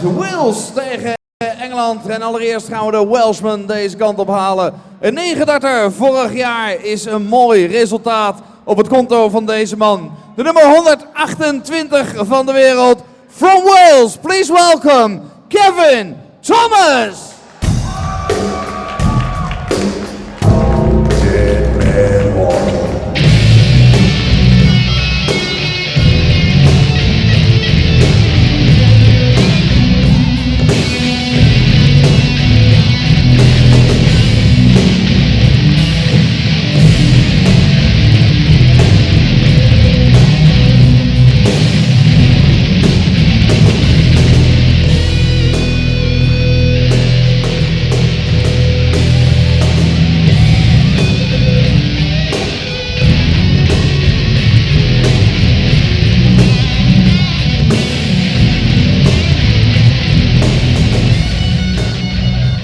Wales tegen Engeland. En allereerst gaan we de Welshman deze kant op halen. Een 39 vorig jaar is een mooi resultaat op het konto van deze man. De nummer 128 van de wereld. From Wales, please welcome Kevin Thomas.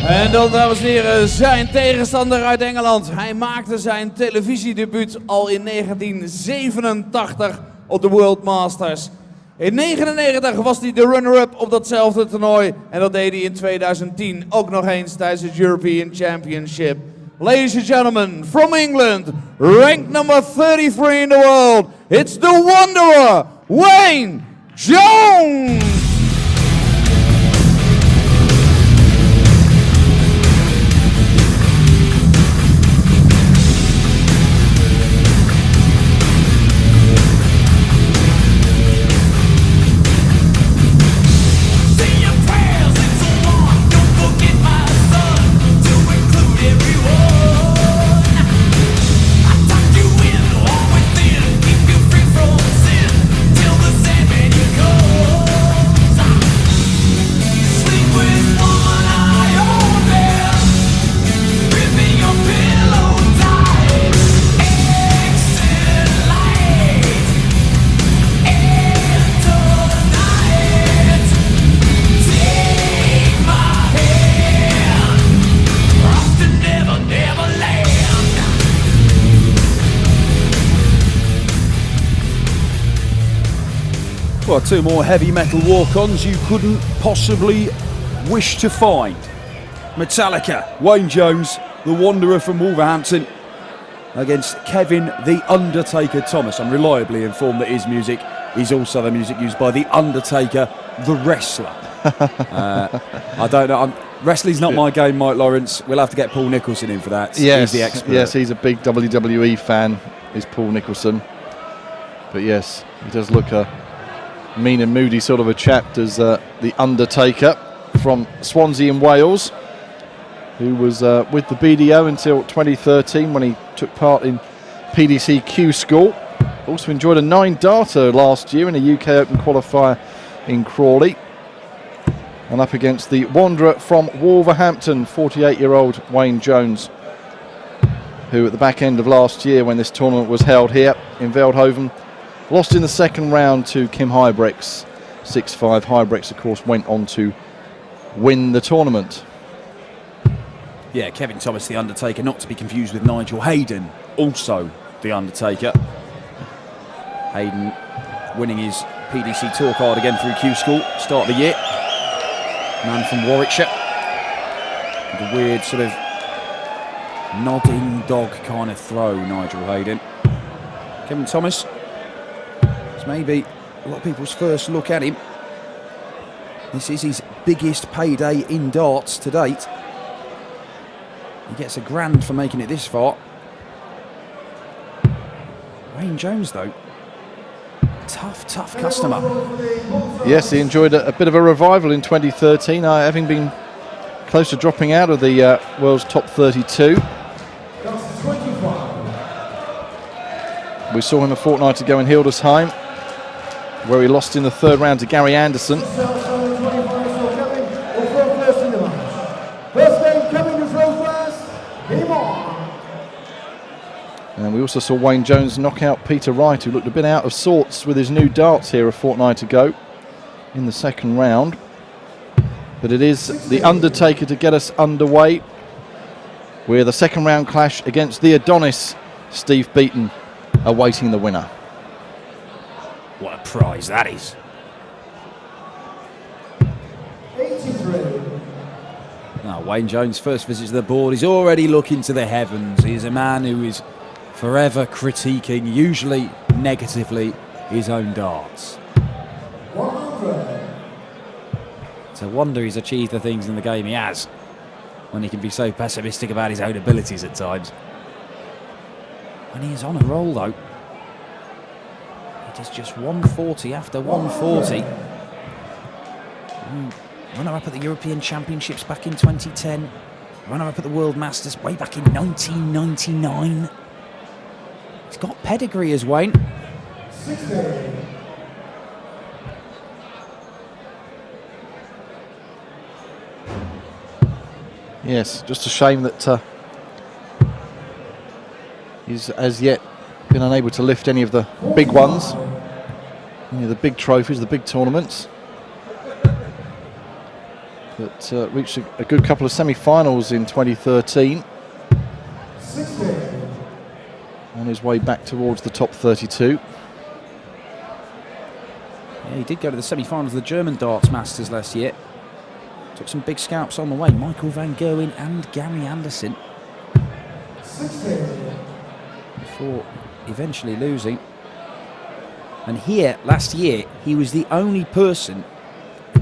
En dan, dames en heren, zijn tegenstander uit Engeland. Hij maakte zijn televisiedebuut al in 1987 op de World Masters. In 1999 was hij de runner-up op datzelfde toernooi. En dat deed hij in 2010 ook nog eens tijdens het European Championship. Ladies and gentlemen, from England, ranked number 33 in the world, it's the Wanderer, Wayne Jones! Well, two more heavy metal walk-ons you couldn't possibly wish to find. Metallica, Wayne Jones, the Wanderer from Wolverhampton, against Kevin The Undertaker Thomas. I'm reliably informed that his music is also the music used by The Undertaker, the wrestler. I don't know. Wrestling's not my game, Mike Lawrence. We'll have to get Paul Nicholson in for that. Yes, he's the expert. Yes, he's a big WWE fan, is Paul Nicholson. But yes, he does look a mean and moody sort of a chap, does The Undertaker from Swansea in Wales, who was with the BDO until 2013 when he took part in PDC Q School. Also enjoyed a 9-darter last year in a UK Open qualifier in Crawley. And up against the Wanderer from Wolverhampton, 48-year-old Wayne Jones, who at the back end of last year when this tournament was held here in Veldhoven, lost in the second round to Kim Huybrechts, 6-5. Huybrechts, of course, went on to win the tournament. Yeah, Kevin Thomas, The Undertaker, not to be confused with Nigel Hayden, also The Undertaker. Hayden winning his PDC Tour card again through Q School, start of the year. Man from Warwickshire. The weird sort of nodding dog kind of throw, Nigel Hayden. Kevin Thomas, it's maybe a lot of people's first look at him. This is his biggest payday in darts to date. He gets $1,000 for making it this far. Wayne Jones, though, tough customer. Yes, he enjoyed a bit of a revival in 2013, having been close to dropping out of the world's top 32. We saw him a fortnight ago in Hildesheim, where he lost in the third round to Gary Anderson. And we also saw Wayne Jones knock out Peter Wright, who looked a bit out of sorts with his new darts here a fortnight ago in the second round. But it is The Undertaker to get us underway with a second round clash against the Adonis, Steve Beaton, awaiting the winner. What a prize that is. Now, Wayne Jones' first visit to the board, he's already looking to the heavens. He's a man who is forever critiquing, usually negatively, his own darts. It's a wonder he's achieved the things in the game he has, when he can be so pessimistic about his own abilities at times. And he is on a roll, though. It is just 140 after 140. Runner-up at the European Championships back in 2010. Runner-up at the World Masters way back in 1999. He's got pedigree as Wayne. 60. Yes, just a shame that he's as yet been unable to lift any of the big ones, any of the big trophies, the big tournaments. But reached a good couple of semi-finals in 2013. 60. On his way back towards the top 32. Yeah, he did go to the semi-finals of the German Darts Masters last year. Took some big scalps on the way. Michael van Gerwen and Gary Anderson. 60. Before eventually losing. And here, last year, he was the only person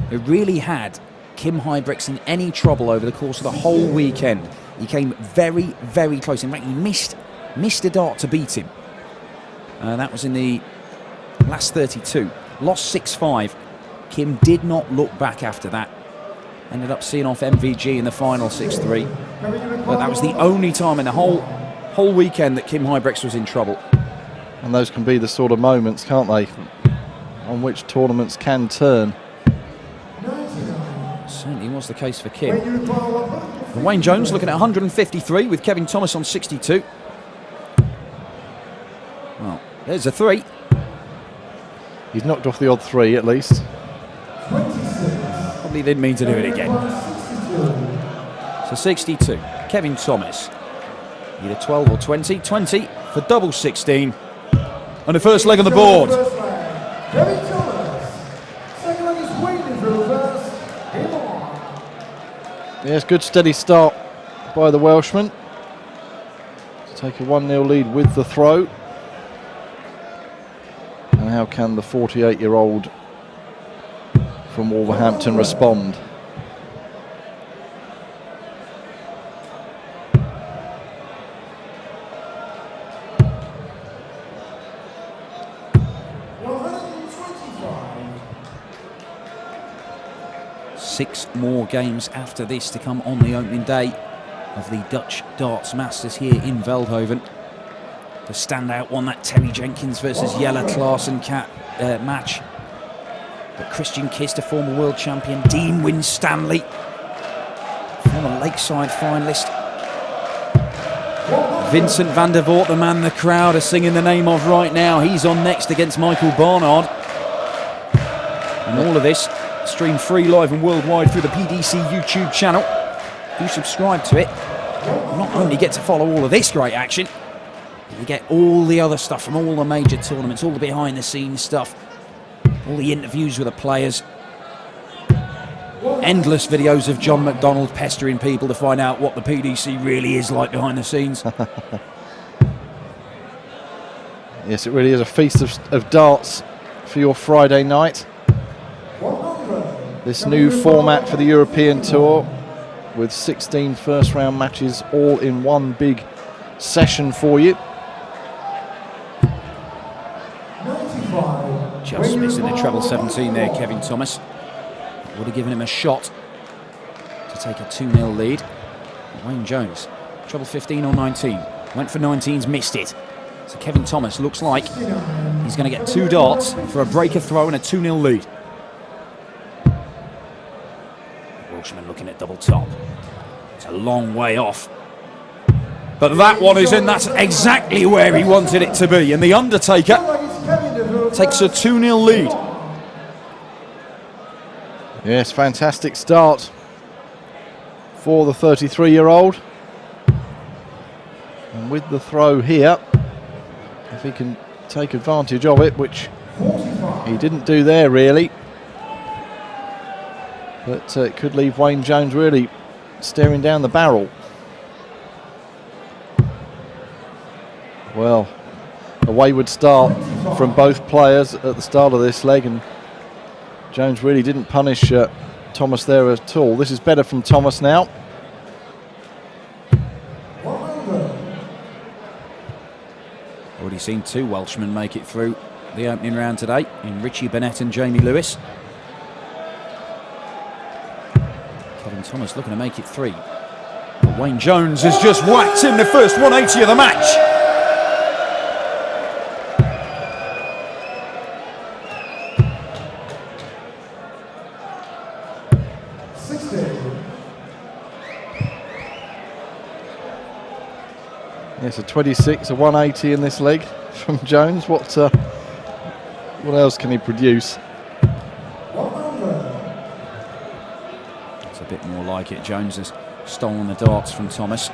who really had Kim Huybrechts in any trouble over the course of the whole weekend. He came very, very close. In fact, he missed a dart to beat him. That was in the last 32. Lost 6-5. Kim did not look back after that. Ended up seeing off MVG in the final 6-3. But that was the only time in the whole weekend that Kim Huybrechts was in trouble. And those can be the sort of moments, can't they, on which tournaments can turn. Certainly was the case for Kim. And Wayne Jones looking at 153 with Kevin Thomas on 62. Well, there's a 3. He's knocked off the odd 3 at least. Probably didn't mean to do it again. So 62, Kevin Thomas. Either 12 or 20. 20 for double 16. And the first leg on the board. Kevin Thomas. Second leg is waiting for reverse. Game on. Yes, good steady start by the Welshman. To take a 1-0 lead with the throw. And how can the 48-year-old from Wolverhampton respond? Six more games after this to come on the opening day of the Dutch Darts Masters here in Veldhoven. The standout one, that Terry Jenkins versus Jelle Klaassen match. But Christian Kist, a former world champion, Dean Winstanley, former Lakeside finalist. Vincent van der Voort, the man the crowd are singing the name of right now. He's on next against Michael Barnard. And all of this streamed free live and worldwide through the PDC YouTube channel. Do subscribe to it. Not only get to follow all of this great action, you get all the other stuff from all the major tournaments, all the behind the scenes stuff, all the interviews with the players, endless videos of John McDonald pestering people to find out what the PDC really is like behind the scenes. Yes, it really is a feast of darts for your Friday night. This new format for the European Tour with 16 first round matches all in one big session for you. Just missing the treble 17 there, Kevin Thomas. Would have given him a shot to take a 2-0 lead. Wayne Jones, treble 15 or 19. Went for 19s, missed it. So Kevin Thomas looks like he's going to get 2 darts for a breaker throw and a 2-0 lead. Welshman looking at double top. It's a long way off. But that one is in. That's exactly where he wanted it to be. And the Undertaker takes a 2-0 lead. Yes, fantastic start for the 33-year-old. And with the throw here, if he can take advantage of it, which he didn't do there really. But it could leave Wayne Jones really staring down the barrel. Well, a wayward start from both players at the start of this leg, and Jones really didn't punish Thomas there at all. This is better from Thomas now. Already seen 2 Welshmen make it through the opening round today, in Richie Bennett and Jamie Lewis. Kevin Thomas looking to make it 3. But Wayne Jones has just whacked in the first 180 of the match. Yes, a 26, a 180 in this leg from Jones. What else can he produce? It's a bit more like it. Jones has stolen the darts from Thomas.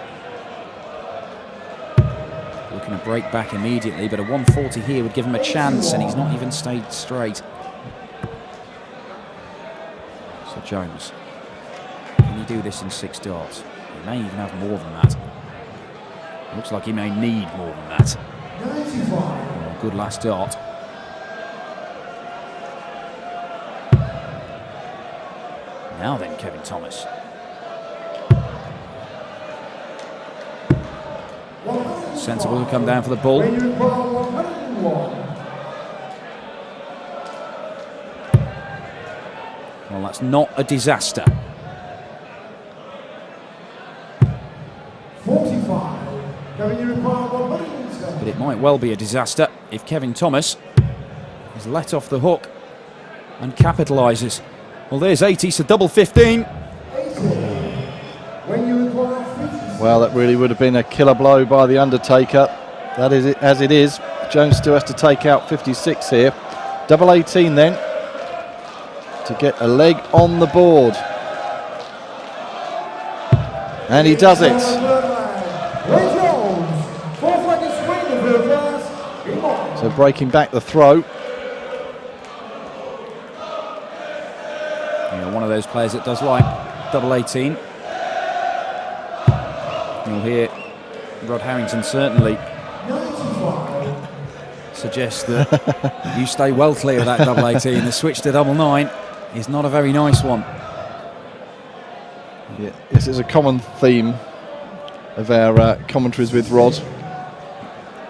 Looking to break back immediately, but a 140 here would give him a chance, and he's not even stayed straight. So Jones, can he do this in 6 darts? He may even have more than that. Looks like he may need more than that. 95. Oh, good last dart. Now then, Kevin Thomas. Sensible to come down for the ball. Well, that's not a disaster. 45. But it might well be a disaster if Kevin Thomas is let off the hook and capitalises. Well, there's 80, so double 15. Well, that really would have been a killer blow by the Undertaker. That is it, as it is. Jones still has to take out 56 here. Double 18 then to get a leg on the board. And he does it. So breaking back the throw. Yeah, one of those players that does like double 18. You'll hear Rod Harrington certainly suggest that you stay well clear of that double 18. The switch to double 9 is not a very nice one. Yeah, this is a common theme of our commentaries with Rod.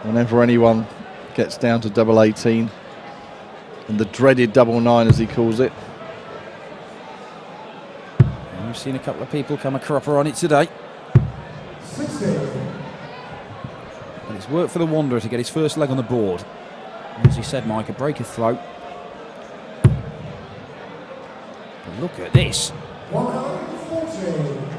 Whenever anyone gets down to double 18 and the dreaded double 9 as he calls it. And we've seen a couple of people come a cropper on it today. 60. And it's worked for the Wanderer to get his first leg on the board. And as you said, Mike, a break of throat. But look at this. 140.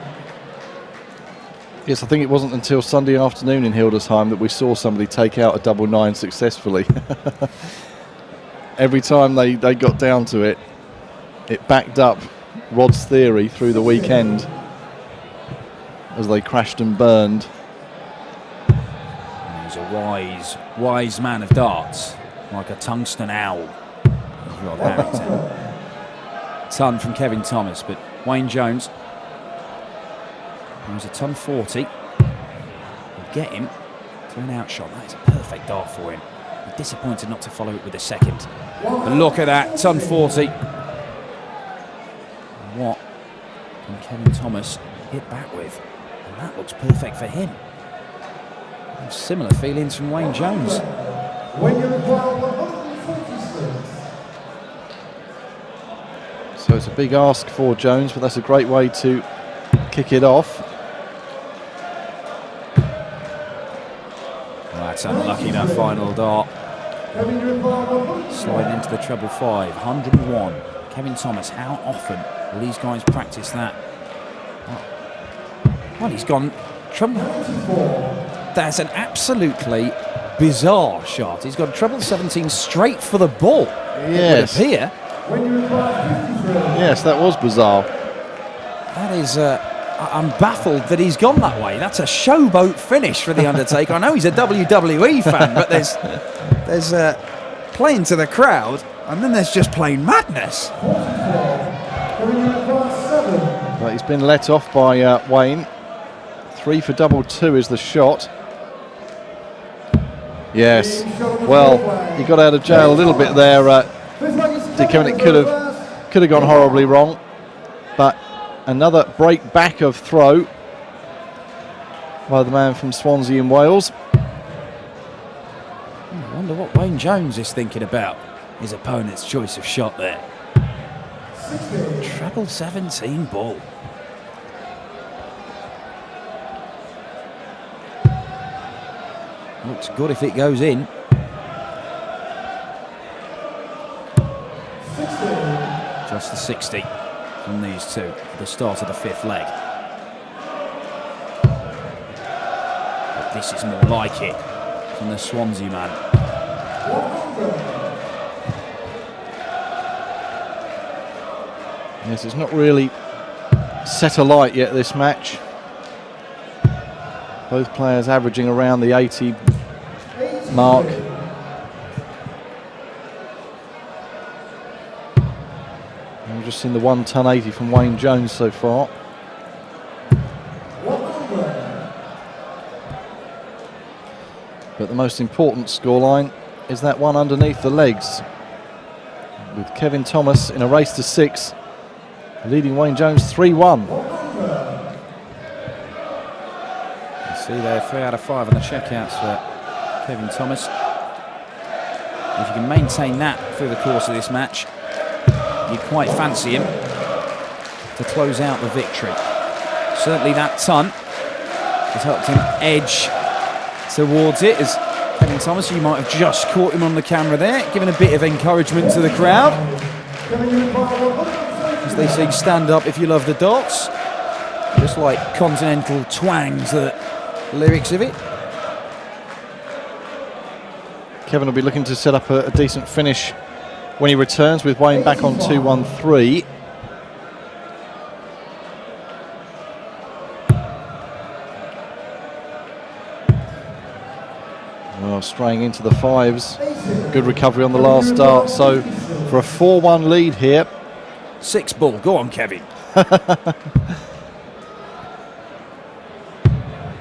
Yes, I think it wasn't until Sunday afternoon in Hildesheim that we saw somebody take out a double 9 successfully. Every time they got down to it, it backed up Rod's theory through the weekend as they crashed and burned. He's a wise man of darts, like a tungsten owl. Rod Harrington. Ton from Kevin Thomas, but Wayne Jones. He was a ton 40. Will get him to an outshot. That is a perfect dart for him. He's disappointed not to follow it with a second. But look at that, ton 40. What can Kevin Thomas hit back with? And that looks perfect for him. And similar feelings from Wayne Jones. When you require 146. So it's a big ask for Jones, but that's a great way to kick it off. Well, that's unlucky, that final dart. Sliding into the treble 5, 101. Kevin Thomas, how often will these guys practice that? Well, he's gone treble. That's an absolutely bizarre shot. He has gone treble 17 straight for the ball. Yes. It would appear. Yes, that was bizarre. That is, I'm baffled that he's gone that way. That's a showboat finish for The Undertaker. I know he's a WWE fan, but there's playing to the crowd, and then there's just plain madness. he's been let off by Wayne. 3 for double 2 is the shot. Yes, well, he got out of jail a little bit there, Dick Kevin. It could have gone horribly wrong, but another break back of throw by the man from Swansea in Wales. I wonder what Wayne Jones is thinking about his opponent's choice of shot there. Treble 17 ball. Looks good if it goes in. Just the 60 from these two at the start of the 5th leg. But this is more like it from the Swansea man. Yes, it's not really set alight yet, this match. Both players averaging around the 80 mark. And we've just seen the 1-ton 80 from Wayne Jones so far. But the most important scoreline is that one underneath the legs, with Kevin Thomas in a race to 6, leading Wayne Jones 3-1. See there, 3 out of 5 on the checkouts for Kevin Thomas. If you can maintain that through the course of this match, you quite fancy him to close out the victory. Certainly that ton has helped him edge towards it, as Kevin Thomas, you might have just caught him on the camera there, giving a bit of encouragement to the crowd. As they say, stand up if you love the darts. Just like continental twangs the lyrics of it. Kevin will be looking to set up a decent finish when he returns, with Wayne back on 2-1-3. Well, straying into the 5s. Good recovery on the last start. So for a 4-1 lead here. 6 ball. Go on, Kevin.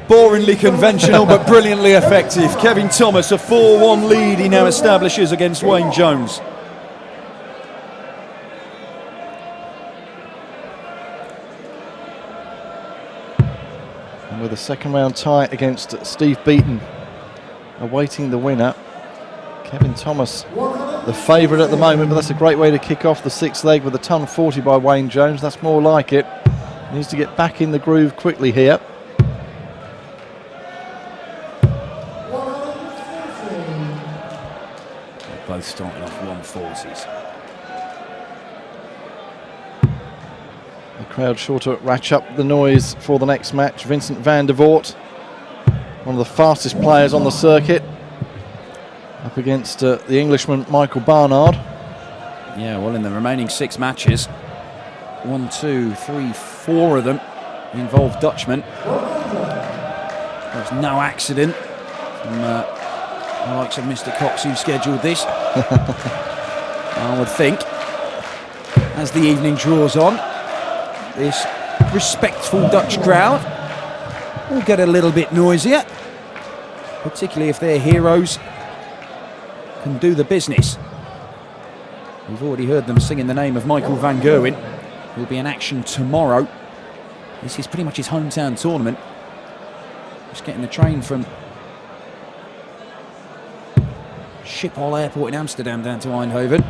Boringly conventional but brilliantly effective. Kevin Thomas, a 4-1 lead he now establishes against Wayne Jones. And with a second round tie against Steve Beaton awaiting the winner. Kevin Thomas, the favourite at the moment, but that's a great way to kick off the 6th leg with a ton 40 by Wayne Jones. That's more like it. He needs to get back in the groove quickly here. Both starting off 140s. The crowd sure to ratchet up the noise for the next match. Vincent van der Voort, one of the fastest players on the circuit, up against the Englishman Michael Barnard. Yeah, well, in the remaining 6 matches, 1, 2, 3, 4 of them involve Dutchmen. There's no accident from the likes of Mr. Cox, who scheduled this. I would think, as the evening draws on, this respectful Dutch crowd will get a little bit noisier, particularly if their heroes can do the business. We've already heard them singing the name of Michael van Gerwen, who will be in action tomorrow. This is pretty much his hometown tournament. Just getting the train from Schiphol Airport in Amsterdam down to Eindhoven.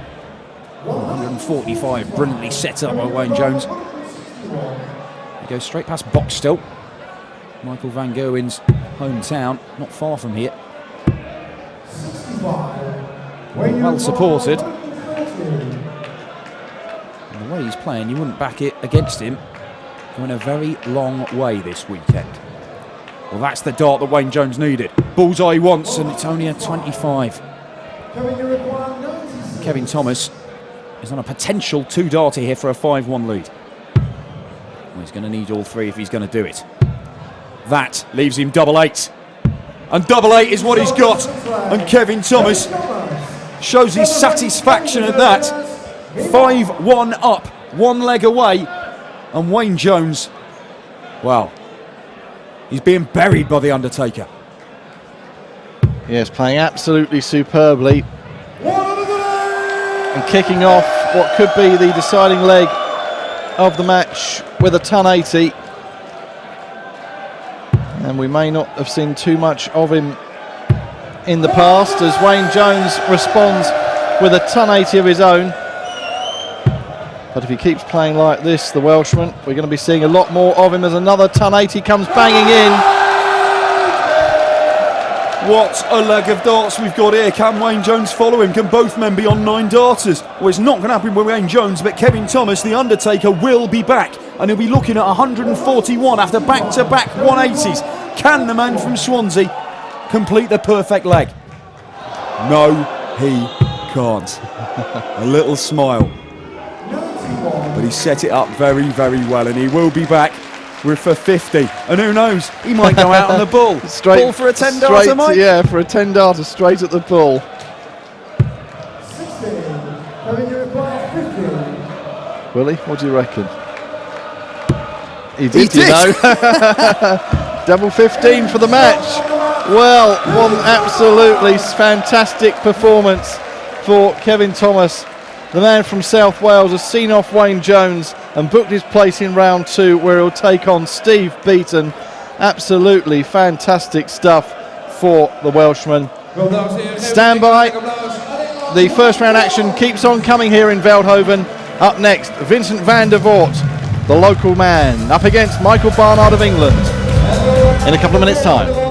145, brilliantly set up by Wayne Jones. He goes straight past Boxtel, Michael van Gerwen's hometown, not far from here. Well supported. And the way he's playing, you wouldn't back it against him. Going a very long way this weekend. Well, that's the dart that Wayne Jones needed. Bullseye once, and it's only a 25. Kevin Thomas is on a potential 2-darter here for a 5-1 lead. Well, he's going to need all 3 if he's going to do it. That leaves him double 8. And double 8 is what he's got. And Kevin Thomas shows his satisfaction at that. 5-1 up, 1 leg away And Wayne Jones, well, he's being buried by The Undertaker. Yes, playing absolutely superbly. And kicking off what could be the deciding leg of the match with a 1080. And we may not have seen too much of him in the past as Wayne Jones responds with a 1080 of his own. But if he keeps playing like this, the Welshman, we're going to be seeing a lot more of him as another 1080 comes banging in. What a leg of darts we've got here. Can Wayne Jones follow him? Can both men be on 9 darters? Well, it's not going to happen with Wayne Jones, but Kevin Thomas, The Undertaker, will be back. And he'll be looking at 141 after back-to-back 180s. Can the man from Swansea complete the perfect leg? No, he can't. A little smile. But he set it up very, very well, and he will be back for 50. And who knows, he might go out on the bull. Bull for a 10 darter, Mike? Yeah, for a 10 darter, straight at the bull. 16, having you required 50. Willie, what do you reckon? He did, you know. Double 15 for the match. Well, one absolutely fantastic performance for Kevin Thomas. The man from South Wales has seen off Wayne Jones and booked his place in round 2, where he'll take on Steve Beaton. Absolutely fantastic stuff for the Welshman. Stand by. The first round action keeps on coming here in Veldhoven. Up next, Vincent van der Voort, the local man, up against Michael Barnard of England in a couple of minutes' time.